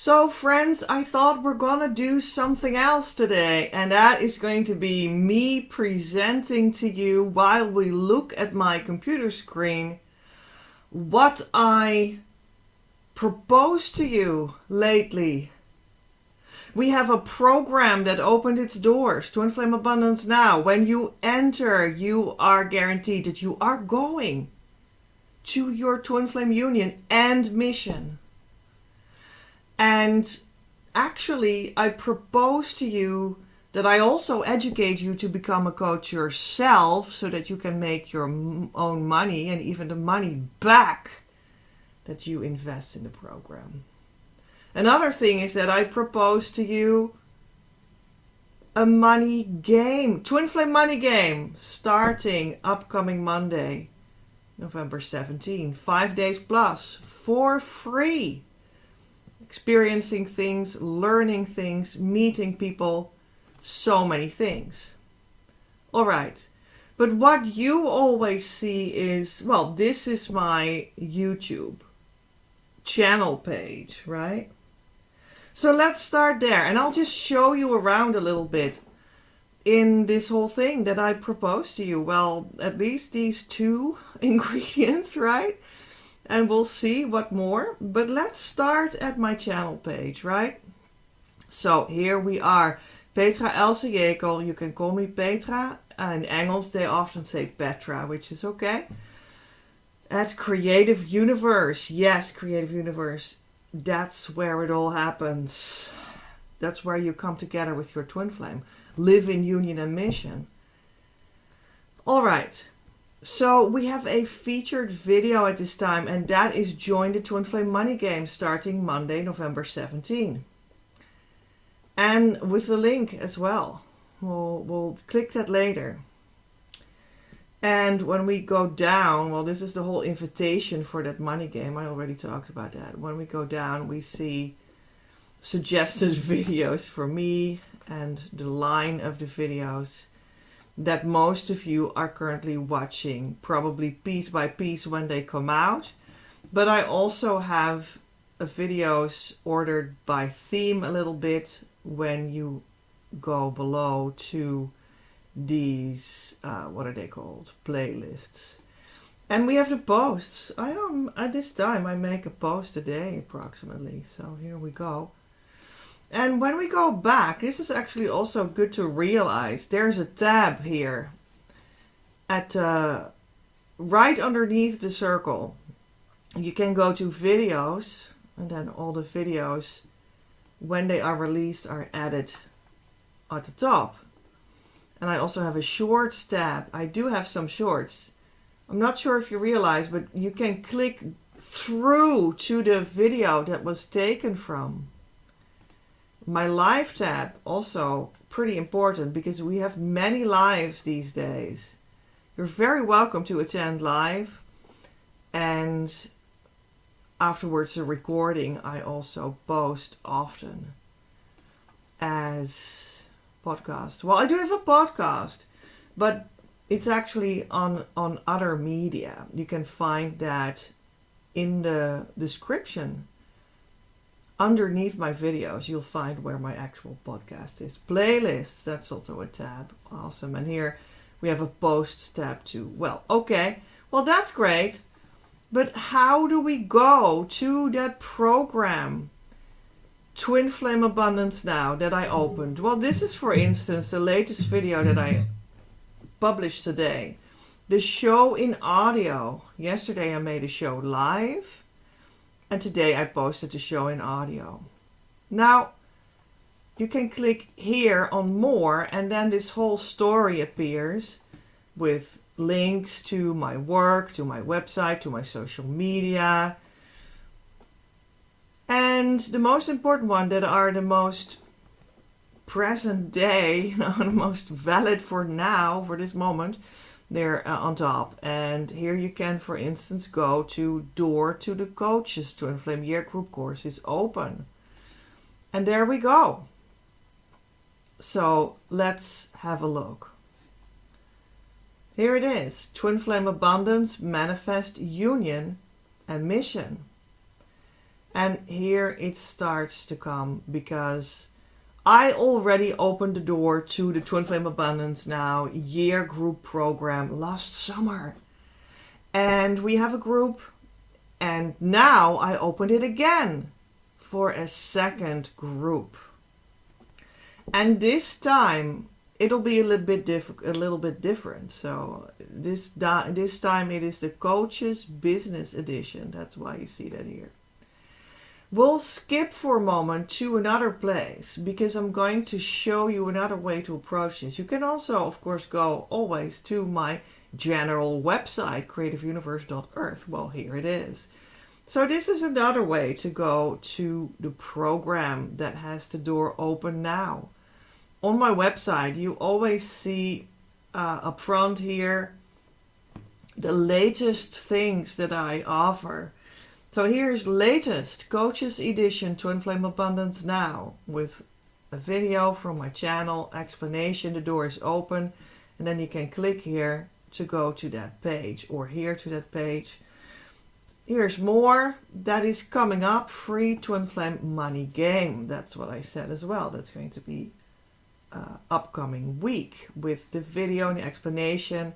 So friends, I thought we're gonna do something else today, and that is going to be me presenting to you while we look at my computer screen what I proposed to you lately. We have a program that opened its doors, Twin Flame Abundance Now. When you enter, you are guaranteed that you are going to your Twin Flame Union and mission. And actually, I propose to you that I also educate you to become a coach yourself so that you can make your own money and even the money back that you invest in the program. Another thing is that I propose to you a money game, Twin Flame money game, starting upcoming Monday, November 17, 5 days plus, for free. Experiencing things, learning things, meeting people, so many things. All right. But what you always see is, well, this is my YouTube channel page, right? So let's start there. And I'll just show you around a little bit in this whole thing that I propose to you. Well, at least these two ingredients, right? And we'll see what more. But let's start at my channel page, right? So here we are. Petra Else Jekel. You can call me Petra. In Engels, they often say Petra, which is okay. At Creative Universe. Yes, Creative Universe. That's where it all happens. That's where you come together with your twin flame. Live in union and mission. All right. So we have a featured video at this time, and that is Join the Twin Flame Money Game starting Monday, November 17. And with the link as well. We'll click that later. And when we go down, well, this is the whole invitation for that money game. I already talked about that. When we go down, we see suggested videos for me and the line of the videos that most of you are currently watching, probably piece by piece when they come out. But I also have videos ordered by theme a little bit when you go below to these, what are they called? Playlists. And we have the posts. At this time I make a post a day approximately. So here we go. And when we go back, this is actually also good to realize. There's a tab here at right underneath the circle. You can go to videos, and then all the videos, when they are released, are added at the top. And I also have a shorts tab. I do have some shorts. I'm not sure if you realize, but you can click through to the video that was taken from. My live tab, also pretty important because we have many lives these days. You're very welcome to attend live, and afterwards a recording I also post often as podcasts. Well, I do have a podcast, but it's actually on other media. You can find that in the description. Underneath my videos, you'll find where my actual podcast is. Playlists, that's also a tab. Awesome. And here we have a posts tab too. Well, okay. Well, that's great. But how do we go to that program, Twin Flame Abundance Now, that I opened? Well, this is, for instance, the latest video that I published today. The show in audio. Yesterday I made a show live. And today I posted the show in audio. Now, you can click here on more, and then this whole story appears with links to my work, to my website, to my social media. And the most important one that are the most present day, the most valid for now, for this moment, they're on top. And here you can, for instance, go to Door to the Coaches. Twin Flame Year Group course is open. And there we go. So let's have a look. Here it is. Twin Flame Abundance, Manifest, Union, and Mission. And here it starts to come, because I already opened the door to the Twin Flame Abundance Now year group program last summer. And we have a group, and now I opened it again for a second group. And this time it'll be a little bit different. So this time it is the Coaches Business Edition. That's why you see that here. We'll skip for a moment to another place, because I'm going to show you another way to approach this. You can also, of course, go always to my general website, creativeuniverse.earth. Well, here it is. So this is another way to go to the program that has the door open now. On my website, you always see up front here the latest things that I offer. So here's latest Coaches Edition Twin Flame Abundance Now, with a video from my channel, explanation, the door is open, and then you can click here to go to that page, or here to that page. Here's more that is coming up, free Twin Flame money game. That's what I said as well. That's going to be upcoming week, with the video and the explanation,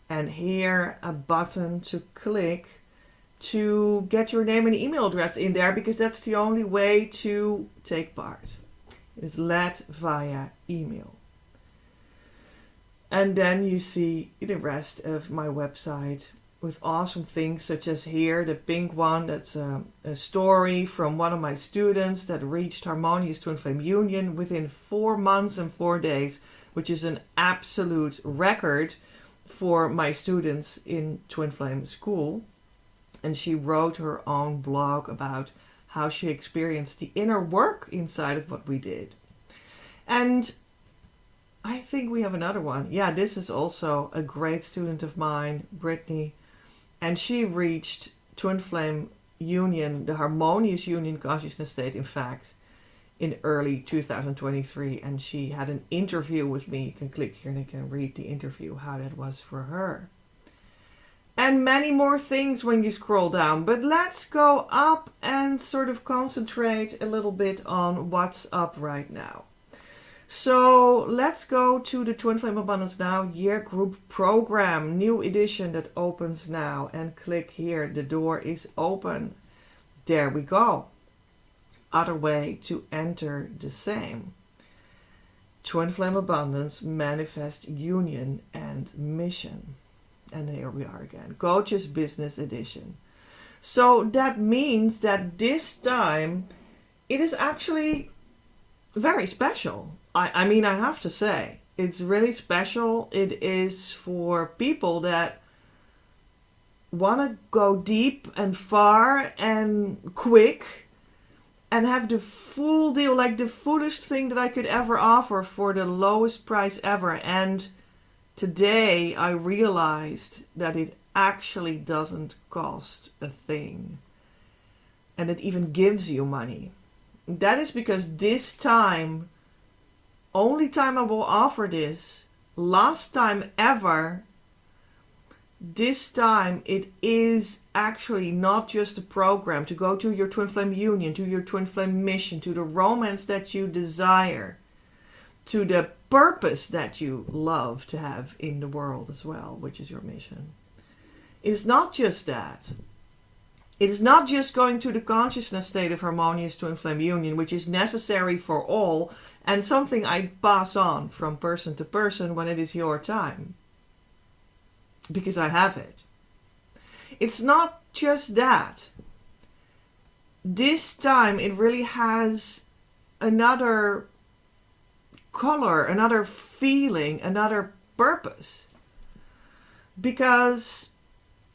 and here a button to click to get your name and email address in there, because that's the only way to take part. It is led via email. And then you see the rest of my website with awesome things, such as here, the pink one, that's a story from one of my students that reached harmonious twin flame union within 4 months and 4 days, which is an absolute record for my students in twin flame school. And she wrote her own blog about how she experienced the inner work inside of what we did. And I think we have another one. Yeah, this is also a great student of mine, Brittany. And she reached twin flame union, the harmonious union consciousness state, in fact, in early 2023. And she had an interview with me. You can click here and you can read the interview, how that was for her. And many more things when you scroll down. But let's go up and sort of concentrate a little bit on what's up right now. So let's go to the Twin Flame Abundance Now Year Group Program, new edition that opens now. And click here, the door is open. There we go. Other way to enter the same. Twin Flame Abundance, Manifest Union and Mission. And here we are again, Coaches Business Edition. So that means that this time it is actually very special. I mean, I have to say, it's really special. It is for people that want to go deep and far and quick and have the full deal, like the fullest thing that I could ever offer for the lowest price ever. And today I realized that it actually doesn't cost a thing, and it even gives you money. That is because this time, only time I will offer this, last time ever, this time it is actually not just a program to go to your twin flame union, to your twin flame mission, to the romance that you desire, to the purpose that you love to have in the world as well, which is your mission. It is not just that. It is not just going to the consciousness state of harmonious twin flame union, which is necessary for all and something I pass on from person to person when it is your time, because I have it. It's not just that. This time it really has another color, another feeling, another purpose, because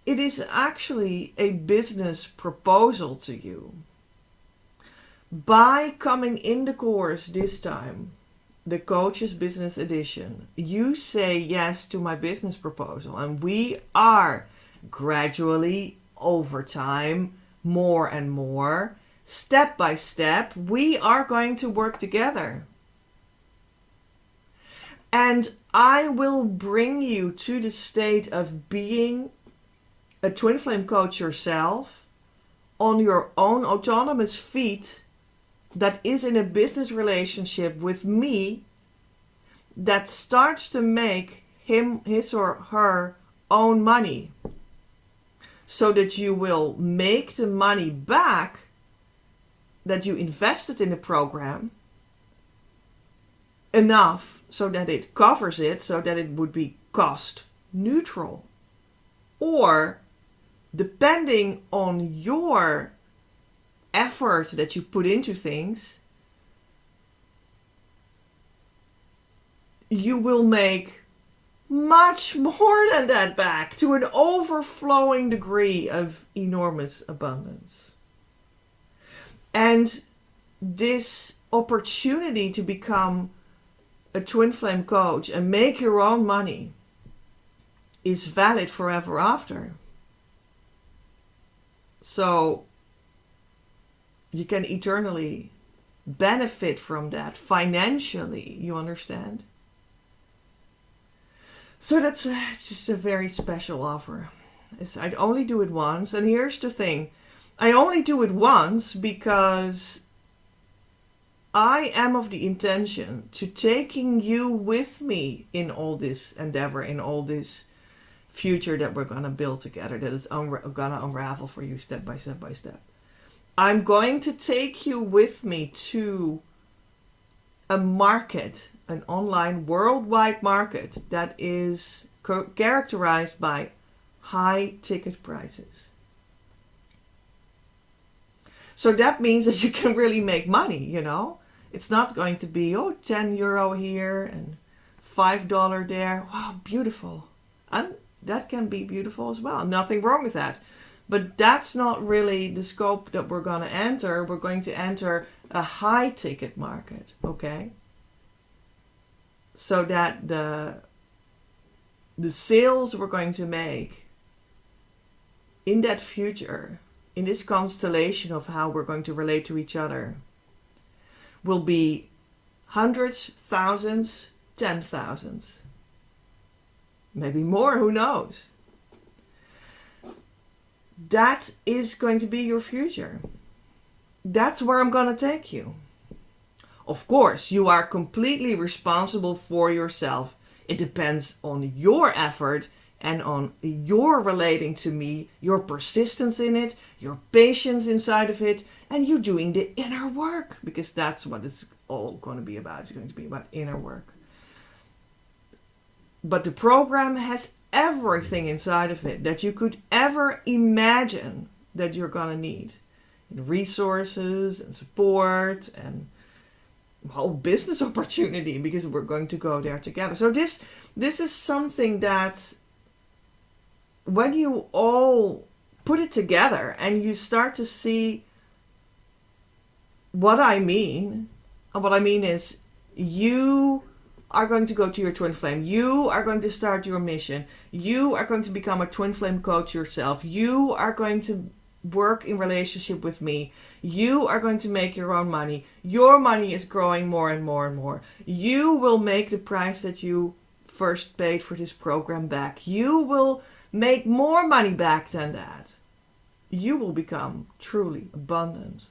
it is actually a business proposal to you. By coming in the course this time, the Coaches Business Edition, you say yes to my business proposal, and we are gradually, over time, more and more, step by step, we are going to work together. And I will bring you to the state of being a twin flame coach yourself, on your own autonomous feet that is in a business relationship with me that starts to make his or her own money, so that you will make the money back that you invested in the program enough so that it covers it, so that it would be cost neutral. Or, depending on your effort that you put into things, you will make much more than that back, to an overflowing degree of enormous abundance. And this opportunity to become a twin flame coach and make your own money is valid forever after. So you can eternally benefit from that financially, you understand? So it's just a very special offer. I'd only do it once. And here's the thing. I only do it once because I am of the intention to taking you with me in all this endeavor, in all this future that we're going to build together, that is going to unravel for you step by step by step. I'm going to take you with me to a market, an online worldwide market that is characterized by high ticket prices. So that means that you can really make money, you know. It's not going to be, €10 here and $5 there. Wow, beautiful. And that can be beautiful as well. Nothing wrong with that. But that's not really the scope that we're going to enter. We're going to enter a high ticket market, okay? So that the sales we're going to make in that future, in this constellation of how we're going to relate to each other, will be hundreds, thousands, 10,000s. Maybe more, who knows? That is going to be your future. That's where I'm going to take you. Of course, you are completely responsible for yourself. It depends on your effort and on your relating to me, your persistence in it, your patience inside of it, and you doing the inner work, because that's what it's all going to be about. It's going to be about inner work. But the program has everything inside of it that you could ever imagine that you're going to need. Resources and support and whole business opportunity, because we're going to go there together. So this is something that when you all put it together and you start to see what I mean, and what I mean is you are going to go to your twin flame. You are going to start your mission. You are going to become a twin flame coach yourself. You are going to work in relationship with me. You are going to make your own money. Your money is growing more and more and more. You will make the price that you first paid for this program back. You will make more money back than that. You will become truly abundant.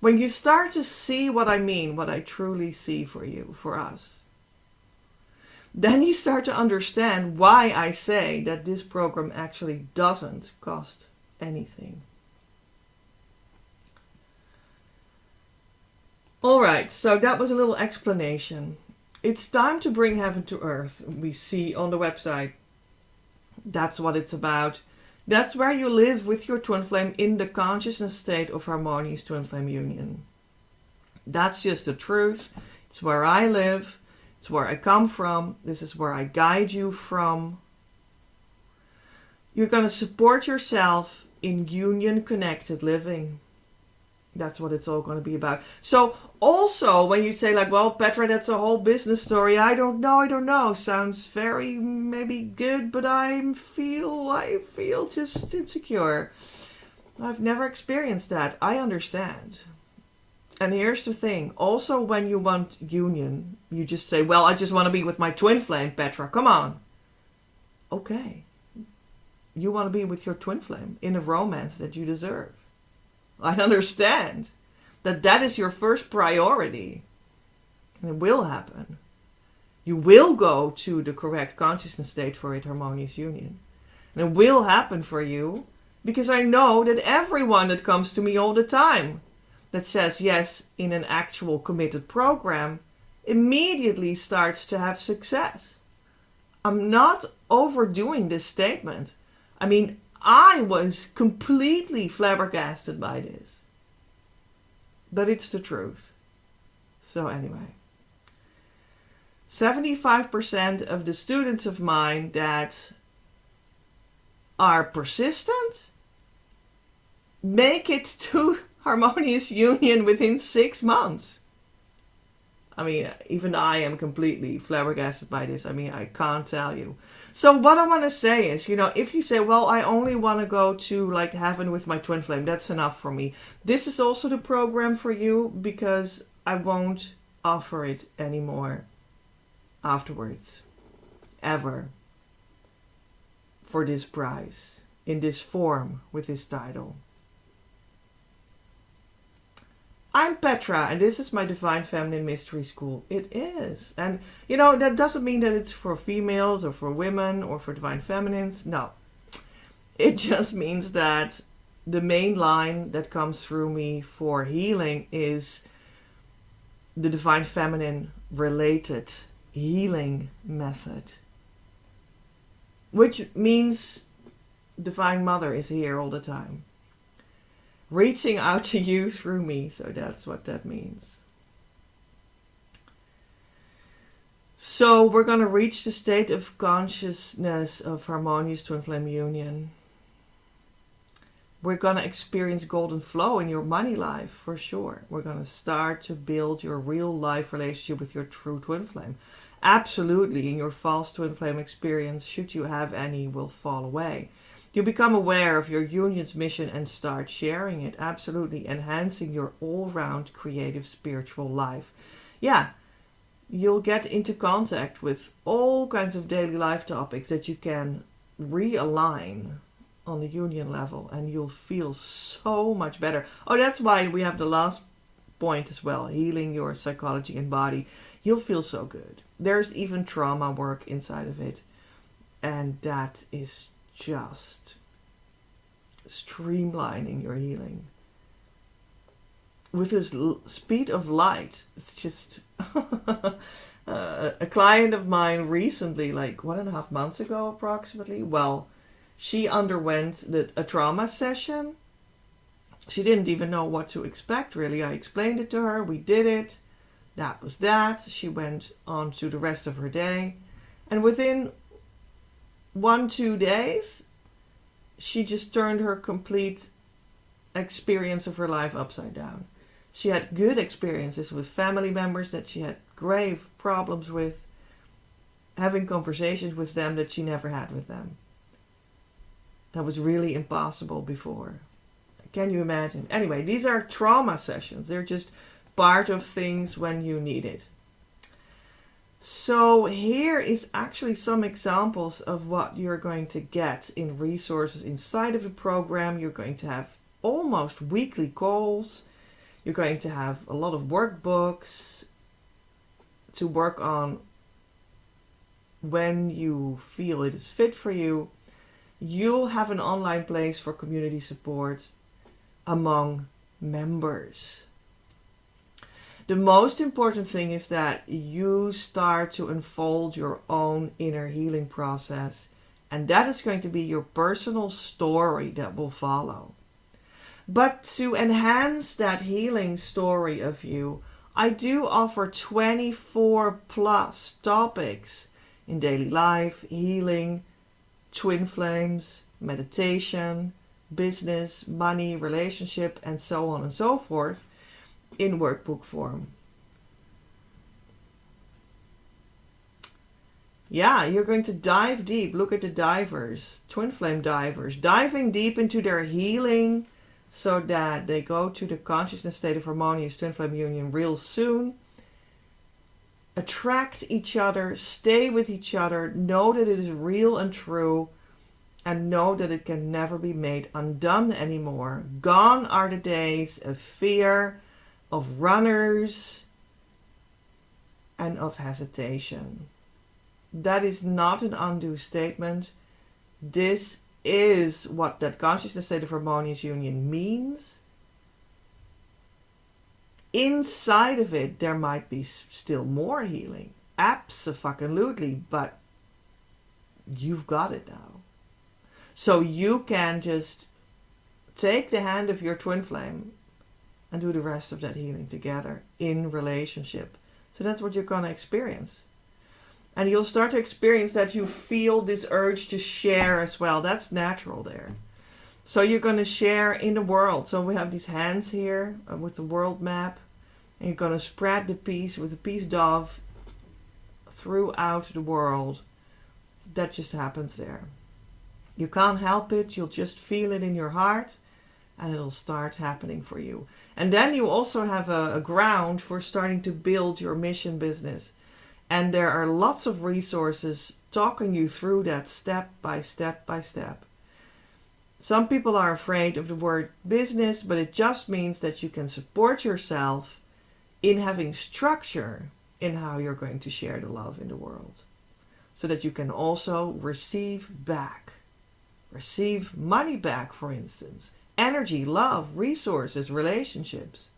When you start to see what I mean, what I truly see for you, for us, then you start to understand why I say that this program actually doesn't cost anything. Alright, so that was a little explanation. It's time to bring heaven to earth. We see on the website. That's what it's about. That's where you live with your twin flame in the consciousness state of harmonious twin flame union. That's just the truth. It's where I live. It's where I come from. This is where I guide you from. You're going to support yourself in union connected living. That's what it's all going to be about. So also when you say like, well, Petra, that's a whole business story. I don't know. Sounds very maybe good, but I feel just insecure. I've never experienced that. I understand. And here's the thing. Also when you want union, you just say, well, I just want to be with my twin flame, Petra. Come on. Okay. you want to be with your twin flame in a romance that you deserve. I understand that that is your first priority. And it will happen. You will go to the correct consciousness state for it, harmonious union. And it will happen for you because I know that everyone that comes to me all the time that says yes in an actual committed program immediately starts to have success. I'm not overdoing this statement. I mean, I was completely flabbergasted by this. But it's the truth. So anyway, 75% of the students of mine that are persistent make it to harmonious union within 6 months. I mean, even I am completely flabbergasted by this. I mean, I can't tell you. So what I want to say is, if you say, well, I only want to go to like heaven with my twin flame, that's enough for me. This is also the program for you because I won't offer it anymore afterwards. Ever. For this price. In this form. With this title. I'm Petra, and this is my Divine Feminine Mystery School. It is. And, that doesn't mean that it's for females or for women or for Divine Feminines. No. It just means that the main line that comes through me for healing is the Divine Feminine related healing method. Which means Divine Mother is here all the time. Reaching out to you through me. So that's what that means. So we're going to reach the state of consciousness of harmonious twin flame union. We're going to experience golden flow in your money life for sure. We're going to start to build your real life relationship with your true twin flame. Absolutely, in your false twin flame experience, should you have any, will fall away. You become aware of your union's mission and start sharing it. Absolutely, enhancing your all-round creative spiritual life. Yeah, you'll get into contact with all kinds of daily life topics that you can realign on the union level, and you'll feel so much better. Oh, that's why we have the last point as well, healing your psychology and body. You'll feel so good. There's even trauma work inside of it, and that is just streamlining your healing with this speed of light. It's just a client of mine recently, like 1.5 months ago approximately, well, she underwent a trauma session. She didn't even know what to expect really. I explained it to her, we did it, that was that. She went on to the rest of her day, and within 1-2 days, she just turned her complete experience of her life upside down. She had good experiences with family members that she had grave problems with, having conversations with them that she never had with them. That was really impossible before. Can you imagine? Anyway, these are trauma sessions. They're just part of things when you need it. So here is actually some examples of what you're going to get in resources inside of the program. You're going to have almost weekly calls. You're going to have a lot of workbooks to work on when you feel it is fit for you. You'll have an online place for community support among members. The most important thing is that you start to unfold your own inner healing process, and that is going to be your personal story that will follow. But to enhance that healing story of you, I do offer 24 plus topics in daily life, healing, twin flames, meditation, business, money, relationship, and so on and so forth in workbook form. Yeah, you're going to dive deep. Look at the divers, twin flame divers, diving deep into their healing so that they go to the consciousness state of harmonious twin flame union real soon. Attract each other, stay with each other, know that it is real and true, and know that it can never be made undone anymore. Gone are the days of fear, of runners, and of hesitation. That is not an undue statement. This is what that consciousness state of harmonious union means. Inside of it, there might be still more healing. Abso-fucking-lutely, but you've got it now. So you can just take the hand of your twin flame and do the rest of that healing together in relationship. So that's what you're going to experience. And you'll start to experience that you feel this urge to share as well. That's natural there. So you're going to share in the world. So we have these hands here with the world map. And you're going to spread the peace with the peace dove throughout the world. That just happens there. You can't help it. You'll just feel it in your heart. And it'll start happening for you. And then you also have a ground for starting to build your mission business. And there are lots of resources talking you through that step by step by step. Some people are afraid of the word business, but it just means that you can support yourself in having structure in how you're going to share the love in the world. So that you can also receive back. Receive money back, for instance. Energy, love, resources, relationships.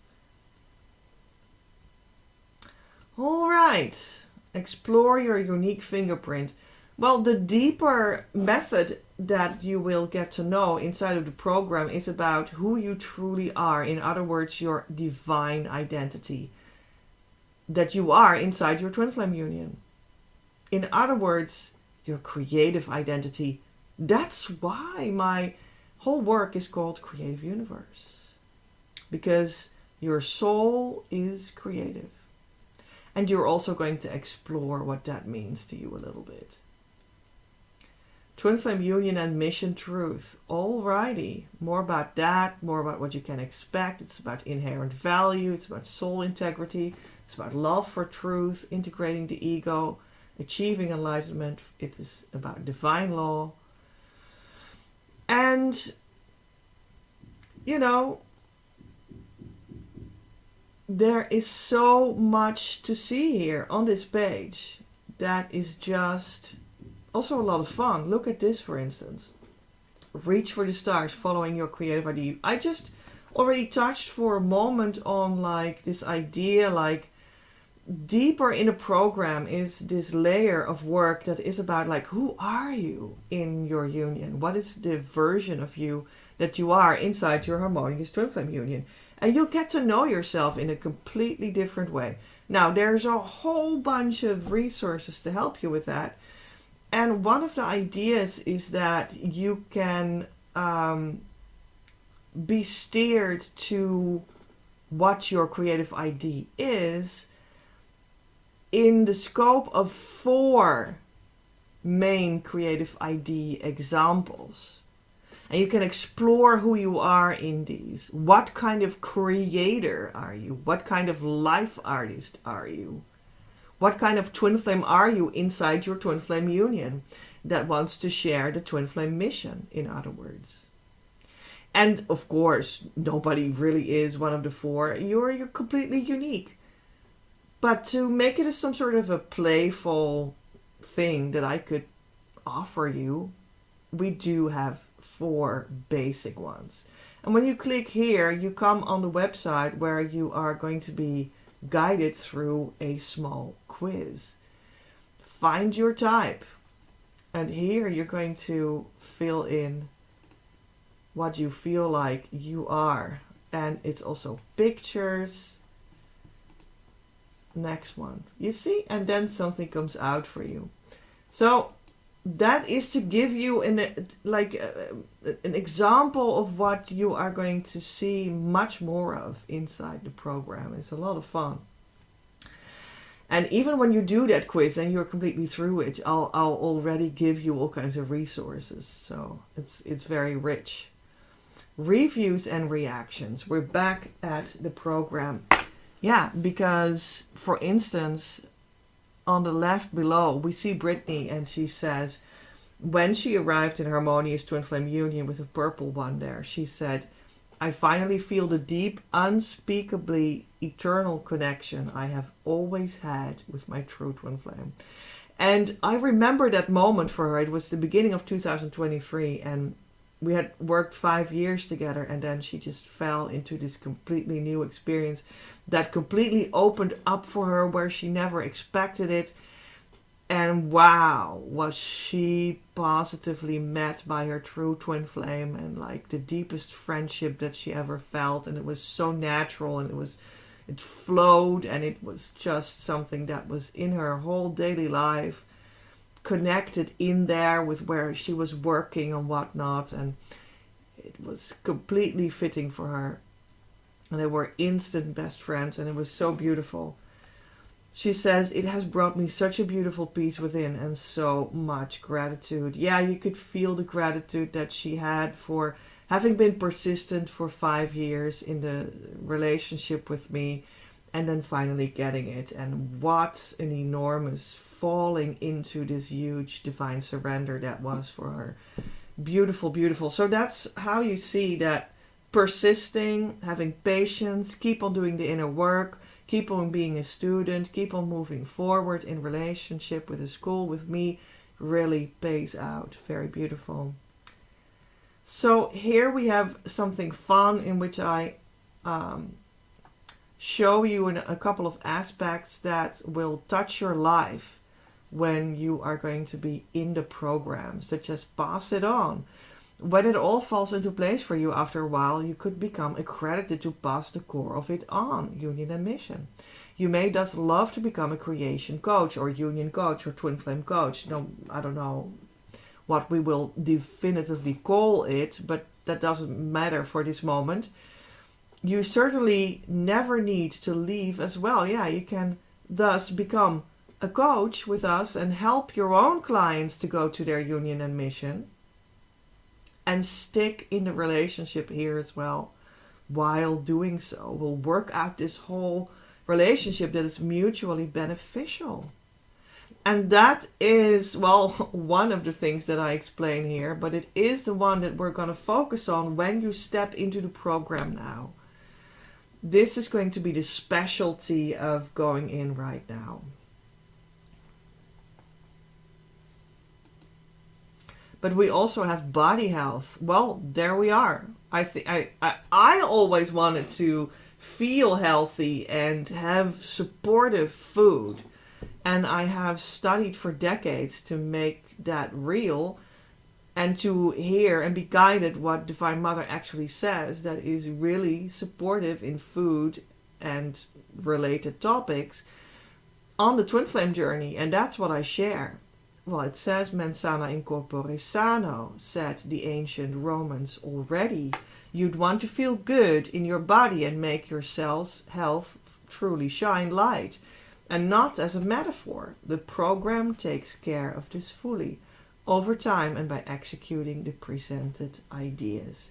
All right. Explore your unique fingerprint. Well, the deeper method that you will get to know inside of the program is about who you truly are. In other words, your divine identity that you are inside your twin flame union. In other words, your creative identity. That's why my whole work is called Creative Universe. Because your soul is creative. And you're also going to explore what that means to you a little bit. Twin Flame Union and Mission Truth. Alrighty. More about that. More about what you can expect. It's about inherent value. It's about soul integrity. It's about love for truth. Integrating the ego. Achieving enlightenment. It is about divine law. And, you know, there is so much to see here on this page that is just also a lot of fun. Look at this, for instance. Reach for the stars, following your creative idea. I just already touched for a moment on like this idea, like deeper in the program is this layer of work that is about like, who are you in your union? What is the version of you that you are inside your harmonious twin flame union? And you'll get to know yourself in a completely different way. Now, there's a whole bunch of resources to help you with that. And one of the ideas is that you can be steered to what your creative ID is in the scope of 4 main creative ID examples. And you can explore who you are in these. What kind of creator are you? What kind of life artist are you? What kind of twin flame are you inside your twin flame union that wants to share the twin flame mission, in other words? And of course, nobody really is one of the 4. You're completely unique. But to make it as some sort of a playful thing that I could offer you, we do have 4 basic ones. And when you click here, you come on the website where you are going to be guided through a small quiz. Find your type. And here you're going to fill in what you feel like you are. And it's also pictures. Next one. You see? And then something comes out for you. So that is to give you an example of what you are going to see much more of inside the program. It's a lot of fun. And even when you do that quiz and you're completely through it, I'll already give you all kinds of resources. So it's very rich. Reviews and reactions. We're back at the program. Yeah, because, for instance, on the left below, we see Brittany and she says, when she arrived in harmonious twin flame union with the purple one there, she said, I finally feel the deep, unspeakably eternal connection I have always had with my true twin flame. And I remember that moment for her. It was the beginning of 2023, and we had worked 5 years together, and then she just fell into this completely new experience that completely opened up for her where she never expected it. And wow, was she positively met by her true twin flame, and like the deepest friendship that she ever felt. And it was so natural, and it flowed, and it was just something that was in her whole daily life, connected in there with where she was working and whatnot. And it was completely fitting for her. And they were instant best friends, and it was so beautiful. She says, it has brought me such a beautiful peace within and so much gratitude. Yeah, you could feel the gratitude that she had for having been persistent for 5 years in the relationship with me, and then finally getting it. And what an enormous falling into this huge divine surrender that was for her. Beautiful, beautiful. So that's how you see that persisting, having patience, keep on doing the inner work, keep on being a student, keep on moving forward in relationship with the school, with me, really pays out. Very beautiful. So here we have something fun in which I show you in a couple of aspects that will touch your life when you are going to be in the program, such as pass it on. When it all falls into place for you after a while, you could become accredited to pass the core of it on, union and mission. You may thus love to become a creation coach or union coach or twin flame coach. No, I don't know what we will definitively call it, but that doesn't matter for this moment. You certainly never need to leave as well. Yeah, you can thus become a coach with us and help your own clients to go to their union and mission. And stick in the relationship here as well. While doing so, we'll work out this whole relationship that is mutually beneficial. And that is, well, one of the things that I explain here, but it is the one that we're going to focus on when you step into the program now. This is going to be the specialty of going in right now. But we also have body health. Well, there we are. I always wanted to feel healthy and have supportive food. And I have studied for decades to make that real and to hear and be guided what Divine Mother actually says that is really supportive in food and related topics on the twin flame journey. And that's what I share. Well, it says, mens sana in corpore sano, said the ancient Romans already. You'd want to feel good in your body and make your cells' health truly shine light. And not as a metaphor. The program takes care of this fully, over time and by executing the presented ideas.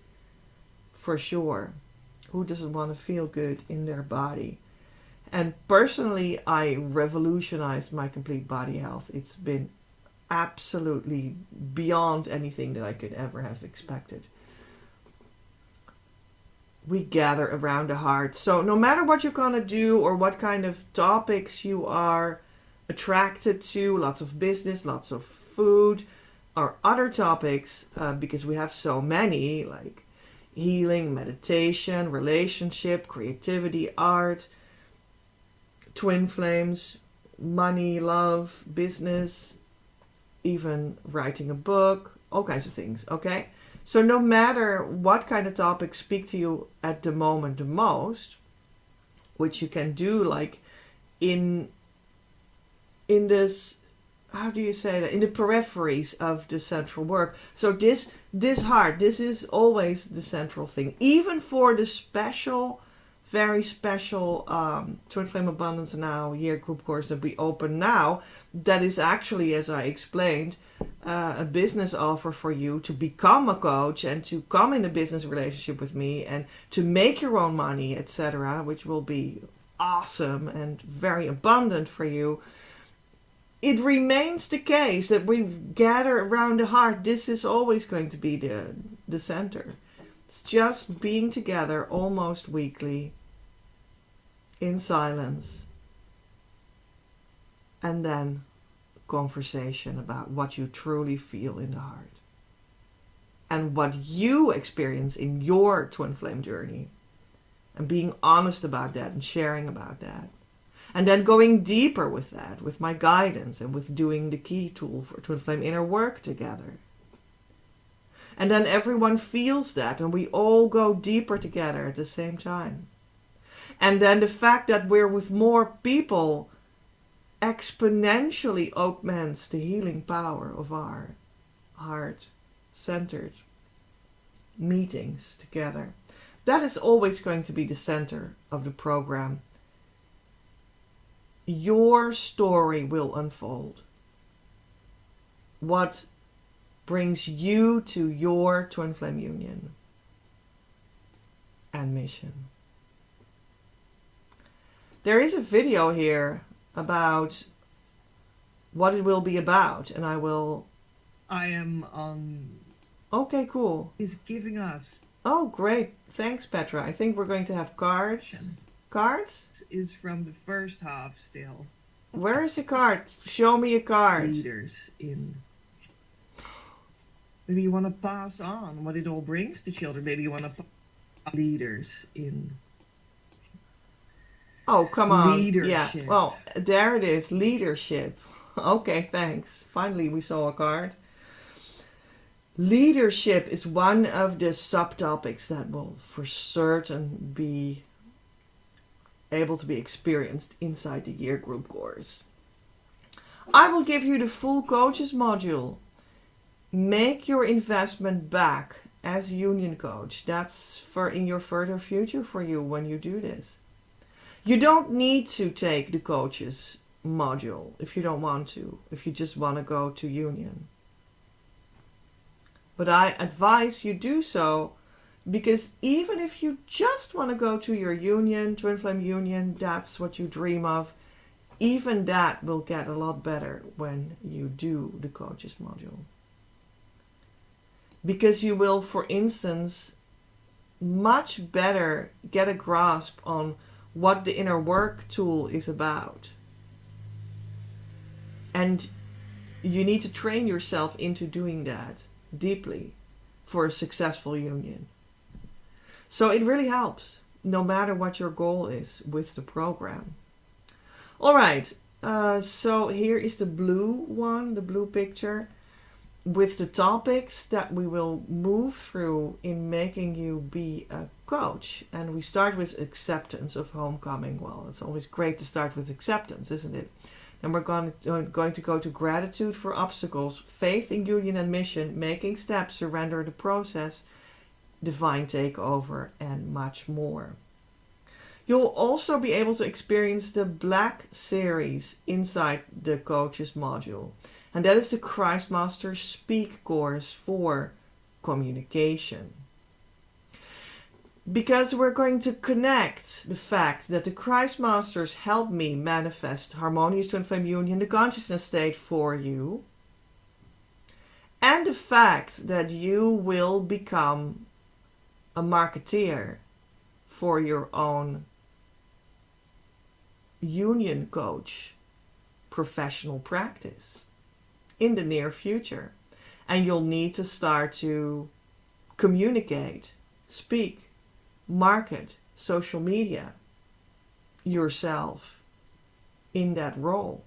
For sure. Who doesn't want to feel good in their body? And personally, I revolutionized my complete body health. It's been absolutely beyond anything that I could ever have expected. We gather around the heart. So no matter what you're going to do or what kind of topics you are attracted to, lots of business, lots of food, or other topics, because we have so many, like healing, meditation, relationship, creativity, art, twin flames, money, love, business, even writing a book, all kinds of things, okay? So no matter what kind of topics speak to you at the moment the most, which you can do like in this, how do you say that? In the peripheries of the central work. So this heart, this is always the central thing. Even for the special, very special Twin Flame Abundance Now year group course that we open now, that is actually, as I explained, a business offer for you to become a coach and to come in a business relationship with me and to make your own money, etc., which will be awesome and very abundant for you. it remains the case that we gather around the heart. This is always going to be the center. It's just being together almost weekly in silence, and then conversation about what you truly feel in the heart and what you experience in your twin flame journey, and being honest about that and sharing about that. And then going deeper with that, with my guidance and with doing the key tool for twin flame inner work together. And then everyone feels that, and we all go deeper together at the same time. And then the fact that we're with more people exponentially augments the healing power of our heart-centered meetings together. That is always going to be the center of the program. Your story will unfold. What brings you to your twin flame union and mission. There is a video here about what it will be about, and I am okay, cool. Is giving us. Oh, great. Thanks, Petra. I think we're going to have cards. Cards? Is from the first half still. Where is the card? Show me a card. Leaders in. Maybe you want to pass on what it all brings to children. Maybe you want to leaders in. Oh, come on. Leadership. Yeah. Well, there it is. Leadership. Okay, thanks. Finally, we saw a card. Leadership is one of the subtopics that will for certain be able to be experienced inside the year group course. I will give you the full coaches module. Make your investment back as union coach. That's for in your further future for you when you do this. You don't need to take the coaches module if you don't want to, if you just want to go to union. But I advise you do so, because even if you just want to go to your union, twin flame union, that's what you dream of, even that will get a lot better when you do the coaches module. Because you will, for instance, much better get a grasp on what the inner work tool is about. And you need to train yourself into doing that deeply for a successful union. So it really helps, no matter what your goal is with the program. All right, so here is the blue one, the blue picture, with the topics that we will move through in making you be a coach. And we start with acceptance of homecoming. Well, it's always great to start with acceptance, isn't it? Then we're going to go to gratitude for obstacles, faith in union and mission, making steps, surrender the process, divine takeover, and much more. You'll also be able to experience the Black series inside the coaches module. And that is the Christ Master Speak course for communication. Because we're going to connect the fact that the Christ Masters help me manifest harmonious twin flame union, the consciousness state for you, and the fact that you will become a marketeer for your own union coach professional practice in the near future. And you'll need to start to communicate, speak, market, social media yourself in that role.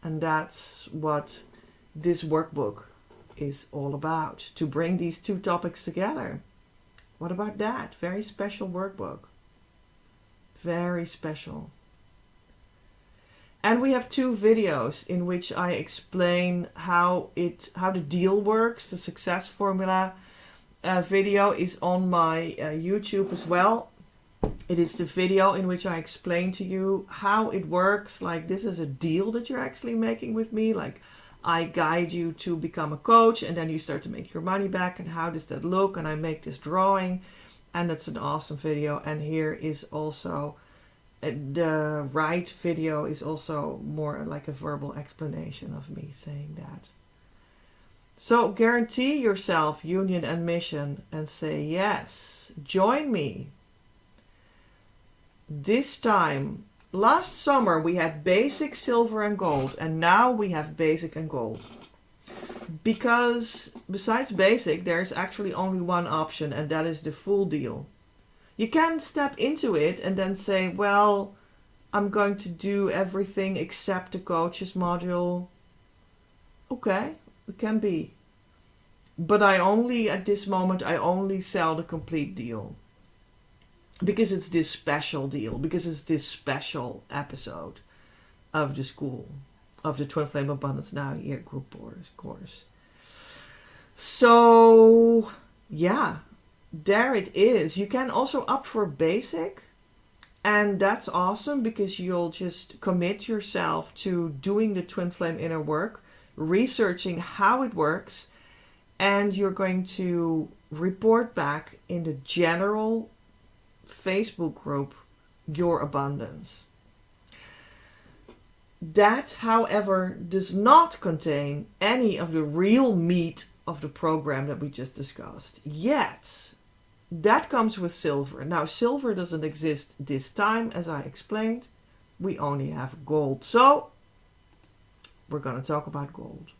And that's what this workbook is all about, to bring these two topics together. What about that? Very special workbook. Very special. And we have two videos in which I explain how the deal works. The success formula video is on my YouTube as well. It is the video in which I explain to you how it works. Like, this is a deal that you're actually making with me. Like, I guide you to become a coach, and then you start to make your money back, and how does that look? And I make this drawing, and that's an awesome video. And here is also The right video is also more like a verbal explanation of me saying that. So guarantee yourself union and mission and say yes, join me. This time, last summer we had basic, silver and gold, and now we have basic and gold. Because besides basic, there's actually only one option, and that is the full deal. You can step into it and then say, well, I'm going to do everything except the coaches module. Okay, it can be. But at this moment, I only sell the complete deal. Because it's this special deal. Because it's this special episode of the school. Of the Twin Flame Abundance Now Year group course. So, yeah. There it is. You can also opt for basic. And that's awesome because you'll just commit yourself to doing the Twin Flame inner work, researching how it works, and you're going to report back in the general Facebook group your abundance. That, however, does not contain any of the real meat of the program that we just discussed yet. That comes with silver. Now, silver doesn't exist this time, as I explained. We only have gold. So, we're going to talk about gold.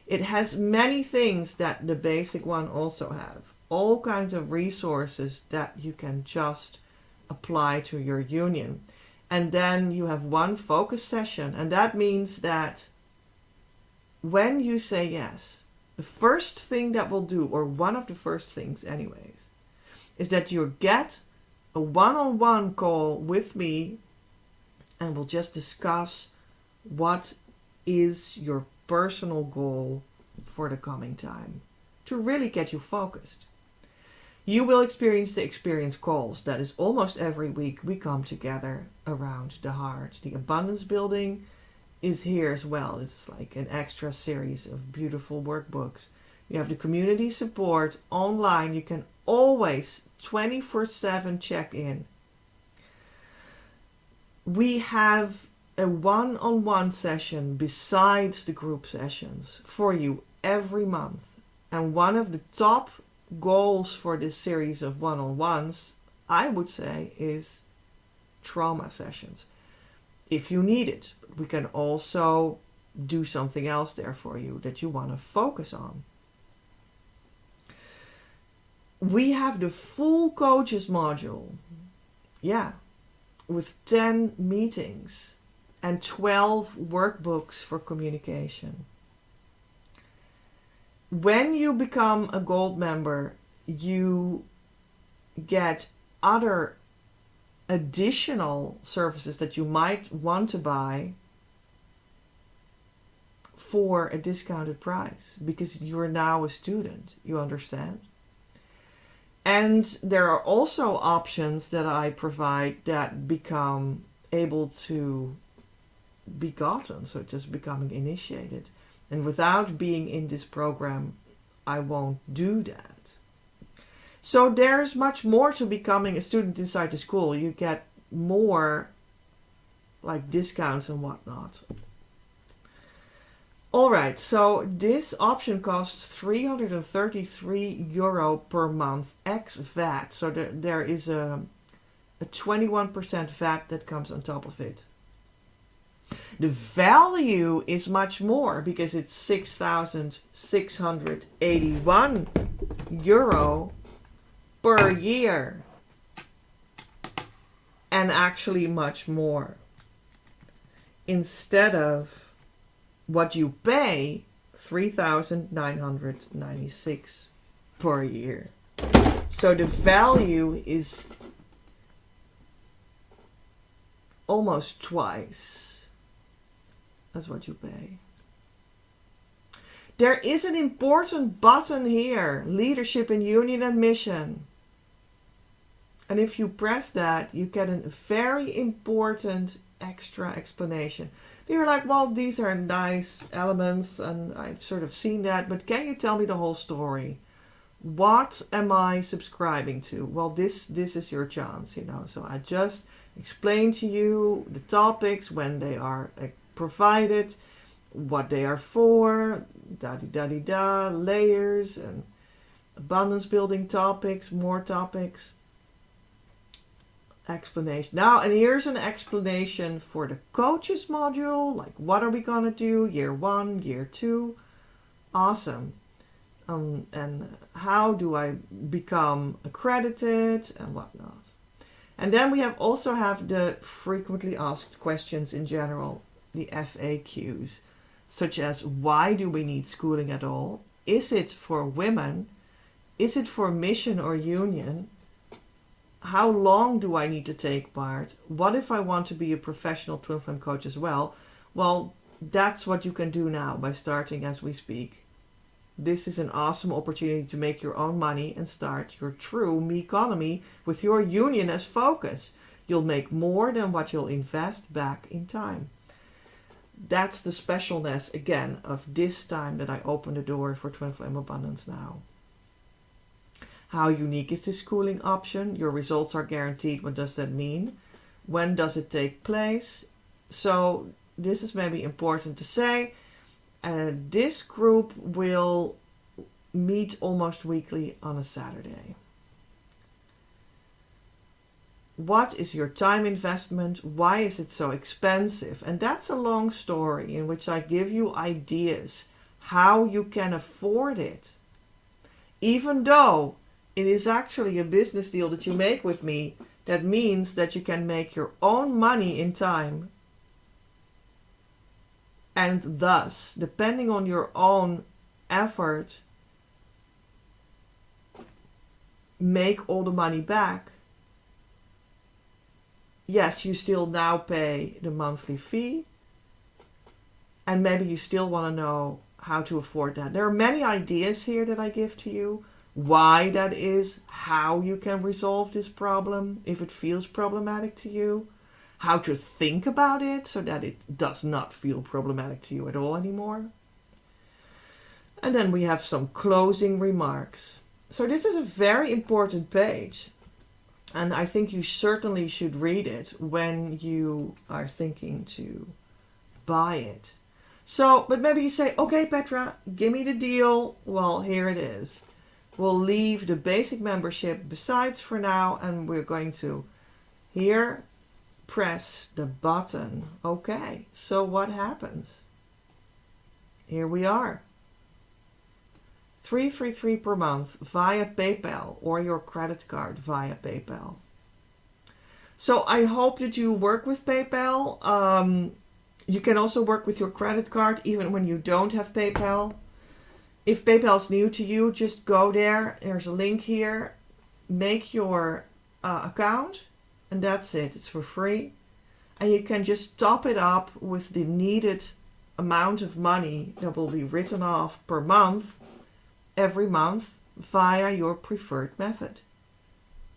It has many things that the basic one also have. All kinds of resources that you can just apply to your union. And then you have one focus session. And that means that when you say yes, the first thing that we'll do, or one of the first things anyways, is that you get a one-on-one call with me and we'll just discuss what is your personal goal for the coming time to really get you focused. You will experience the experience calls. That is almost every week we come together around the heart. The abundance building is here as well. It's like an extra series of beautiful workbooks. You have the community support online. You can always 24/7 check in. We have a one-on-one session besides the group sessions for you every month. And one of the top goals for this series of one-on-ones, I would say, is trauma sessions. If you need it, we can also do something else there for you that you want to focus on. We have the full coaches module. Yeah. With 10 meetings and 12 workbooks for communication. When you become a gold member, you get other additional services that you might want to buy for a discounted price because you're now a student, you understand? And there are also options that I provide that become able to be gotten, so just becoming initiated. And without being in this program, I won't do that. So there's much more to becoming a student inside the school. You get more like discounts and whatnot. Alright, so this option costs €333 per month ex VAT. So there is a 21% VAT that comes on top of it. The value is much more because it's €6,681 per year. And actually much more. Instead of what you pay, $3,996 per year. So the value is almost twice as what you pay. There is an important button here, Leadership in Union and Mission. And if you press that, you get a very important extra explanation. You're like, well, these are nice elements and I've sort of seen that, but can you tell me the whole story? What am I subscribing to? Well, this is your chance, you know. So I just explain to you the topics when they are provided, what they are for, da-di-da-di-da, layers and abundance building topics, more topics, explanation. Now, and here's an explanation for the coaches module, like what are we going to do, year 1, year 2. Awesome. And how do I become accredited and whatnot. And then we also have the frequently asked questions in general, the FAQs, such as why do we need schooling at all? Is it for women? Is it for mission or union? How long do I need to take part? What if I want to be a professional twin flame coach as well? Well, that's what you can do now by starting as we speak. This is an awesome opportunity to make your own money and start your true me economy with your union as focus. You'll make more than what you'll invest back in time. That's the specialness, again, of this time that I open the door for Twin Flame Abundance now. How unique is this schooling option? Your results are guaranteed. What does that mean? When does it take place? So this is maybe important to say. This group will meet almost weekly on a Saturday. What is your time investment? Why is it so expensive? And that's a long story in which I give you ideas how you can afford it. Even though it is actually a business deal that you make with me, that means that you can make your own money in time. And thus, depending on your own effort, make all the money back. Yes, you still now pay the monthly fee. And maybe you still want to know how to afford that. There are many ideas here that I give to you. Why that is, how you can resolve this problem if it feels problematic to you. How to think about it so that it does not feel problematic to you at all anymore. And then we have some closing remarks. So this is a very important page. And I think you certainly should read it when you are thinking to buy it. So, but maybe you say, okay, Petra, give me the deal. Well, here it is. We'll leave the basic membership besides for now, and we're going to here press the button. Okay, so what happens? Here we are. $333 per month via PayPal or your credit card via PayPal. So I hope that you work with PayPal. You can also work with your credit card even when you don't have PayPal. If PayPal is new to you, just go there. There's a link here. Make your account, and that's it. It's for free. And you can just top it up with the needed amount of money that will be written off per month, every month, via your preferred method.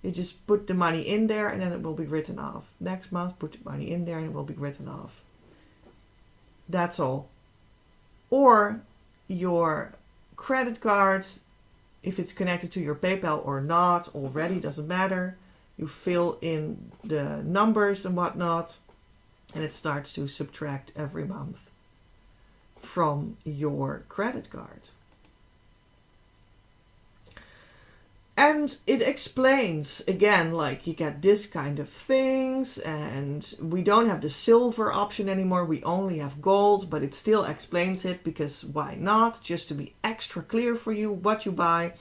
You just put the money in there and then it will be written off. Next month, put the money in there and it will be written off. That's all. Or your credit card, if it's connected to your PayPal or not, already doesn't matter. You fill in the numbers and whatnot, and it starts to subtract every month from your credit card. And it explains, again, like you get this kind of things, and we don't have the silver option anymore, we only have gold, but it still explains it because why not? Just to be extra clear for you what you buy.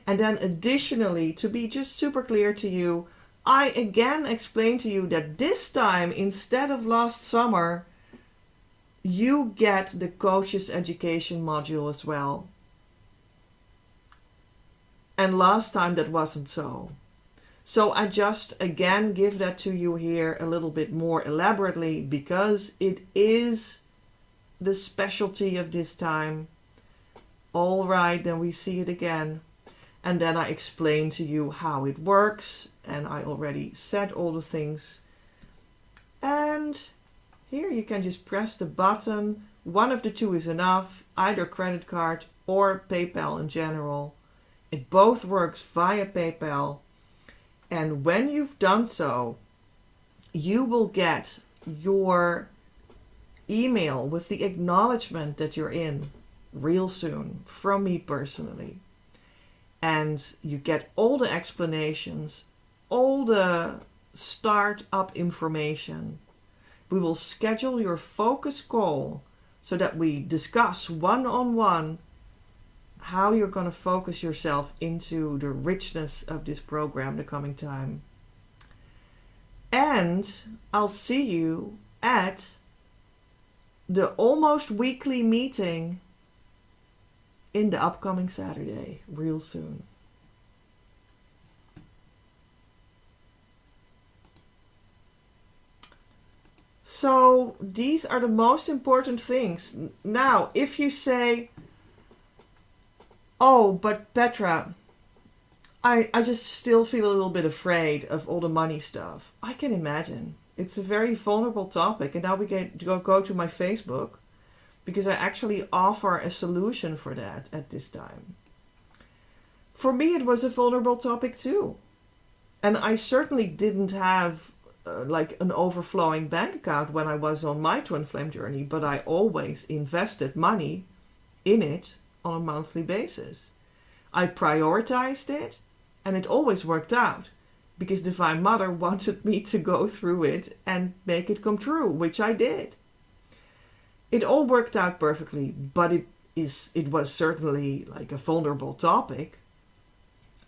And then additionally, to be just super clear to you, I again explain to you that this time, instead of last summer, you get the coach's education module as well. And last time that wasn't so. So I just again give that to you here a little bit more elaborately because it is the specialty of this time. All right, then we see it again. And then I explain to you how it works. And I already said all the things. And here you can just press the button. One of the two is enough, either credit card or PayPal in general. It both works via PayPal. And when you've done so, you will get your email with the acknowledgement that you're in real soon from me personally. And you get all the explanations, all the start-up information. We will schedule your focus call so that we discuss one-on-one how you're going to focus yourself into the richness of this program the coming time. And I'll see you at the almost weekly meeting in the upcoming Saturday, real soon. So these are the most important things. Now, if you say, oh, but Petra, I just still feel a little bit afraid of all the money stuff. I can imagine. It's a very vulnerable topic. And now we go to my Facebook, because I actually offer a solution for that at this time. For me, it was a vulnerable topic too. And I certainly didn't have like an overflowing bank account when I was on my twin flame journey, but I always invested money in it on a monthly basis. I prioritized it, and it always worked out, because Divine Mother wanted me to go through it and make it come true, which I did. It all worked out perfectly, but it was certainly like a vulnerable topic.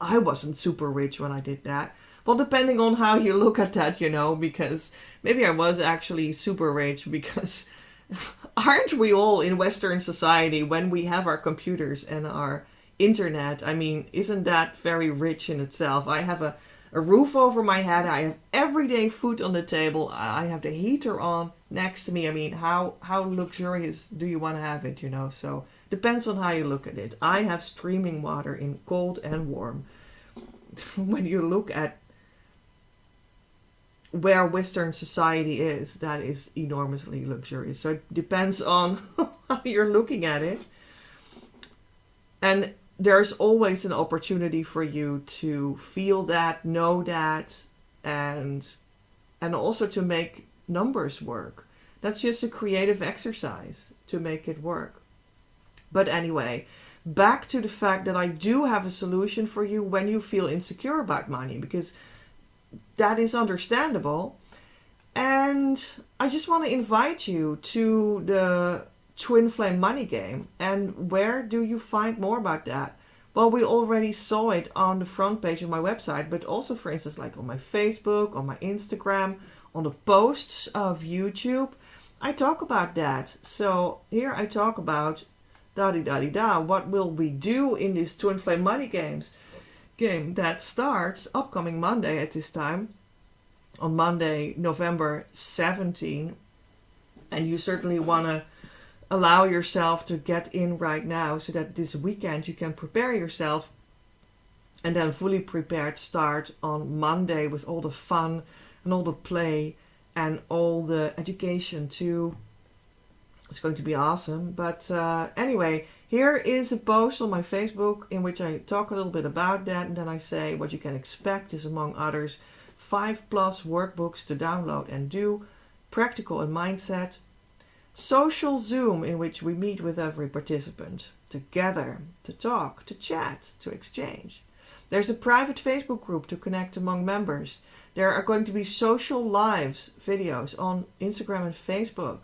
I wasn't super rich when I did that. Well, depending on how you look at that, because maybe I was actually super rich, because aren't we all in Western society, when we have our computers and our internet? I mean, isn't that very rich in itself? I have a roof over my head. I have everyday food on the table. I have the heater on next to me. I mean, how luxurious do you want to have it, So depends on how you look at it. I have streaming water in cold and warm. When you look at where Western society is, that is enormously luxurious. So it depends on how you're looking at it. And there's always an opportunity for you to feel that, know that, and also to make numbers work. That's just a creative exercise to make it work. But anyway, back to the fact that I do have a solution for you when you feel insecure about money, because that is understandable. And I just want to invite you to the Twin Flame Money Game. And where do you find more about that? Well, we already saw it on the front page of my website, but also, for instance, like on my Facebook, on my Instagram, on the posts of YouTube, I talk about that. So here I talk about what will we do in this Twin Flame Money game that starts upcoming Monday at this time, on Monday, November 17. And you certainly want to allow yourself to get in right now, so that this weekend you can prepare yourself and then fully prepared start on Monday with all the fun and all the play and all the education too. It's going to be awesome. But anyway, here is a post on my Facebook in which I talk a little bit about that, and then I say what you can expect is, among others, 5+ workbooks to download and do, practical and mindset, social Zoom in which we meet with every participant together to talk, to chat, to exchange. There's a private Facebook group to connect among members. There are going to be social lives, videos on Instagram and Facebook.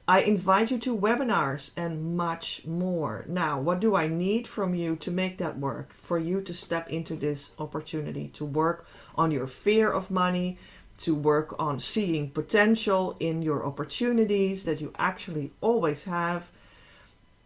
I invite you to webinars and much more. Now, what do I need from you to make that work? For you to step into this opportunity, to work on your fear of money, to work on seeing potential in your opportunities that you actually always have,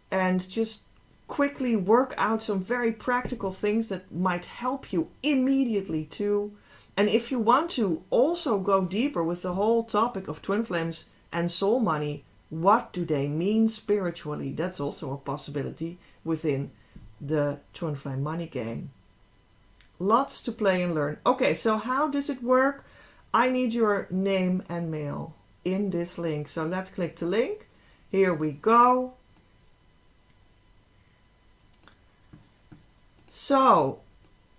and just quickly work out some very practical things that might help you immediately too. And if you want to also go deeper with the whole topic of twin flames and soul money, what do they mean spiritually? That's also a possibility within the Twin Flame Money Game. Lots to play and learn. Okay, so how does it work? I need your name and mail in this link. So let's click the link. Here we go. So,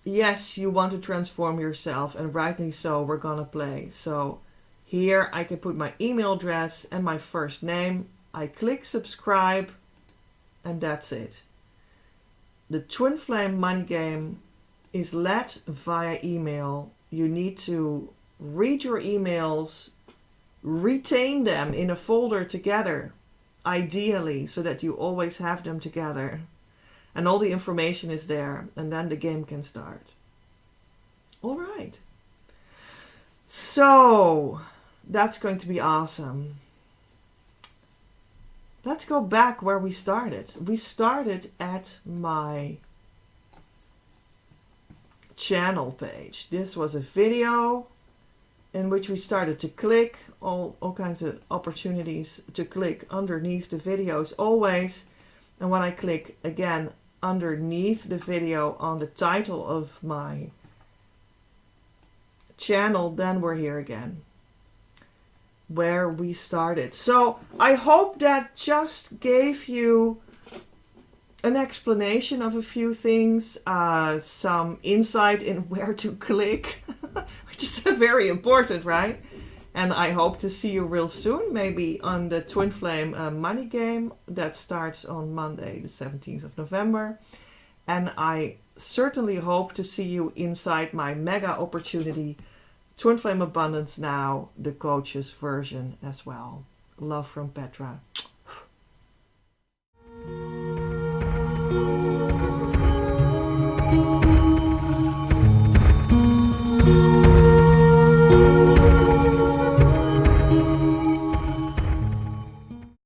yes, you want to transform yourself, and rightly so, we're gonna play. So, here I can put my email address and my first name. I click subscribe, and that's it. The Twin Flame money game is led via email. You need to read your emails, retain them in a folder together, ideally, so that you always have them together. And all the information is there, and then the game can start. All right. So, that's going to be awesome. Let's go back where we started. We started at my channel page. This was a video in which we started to click all kinds of opportunities to click underneath the videos always. And when I click again underneath the video on the title of my channel, then we're here again where we started. So I hope that just gave you an explanation of a few things, some insight in where to click, which is very important, right? And I hope to see you real soon, maybe on the Twin Flame money game that starts on Monday, the 17th of November. And I certainly hope to see you inside my mega opportunity, Twin Flame Abundance Now, the coach's version as well. Love from Petra. Thank you.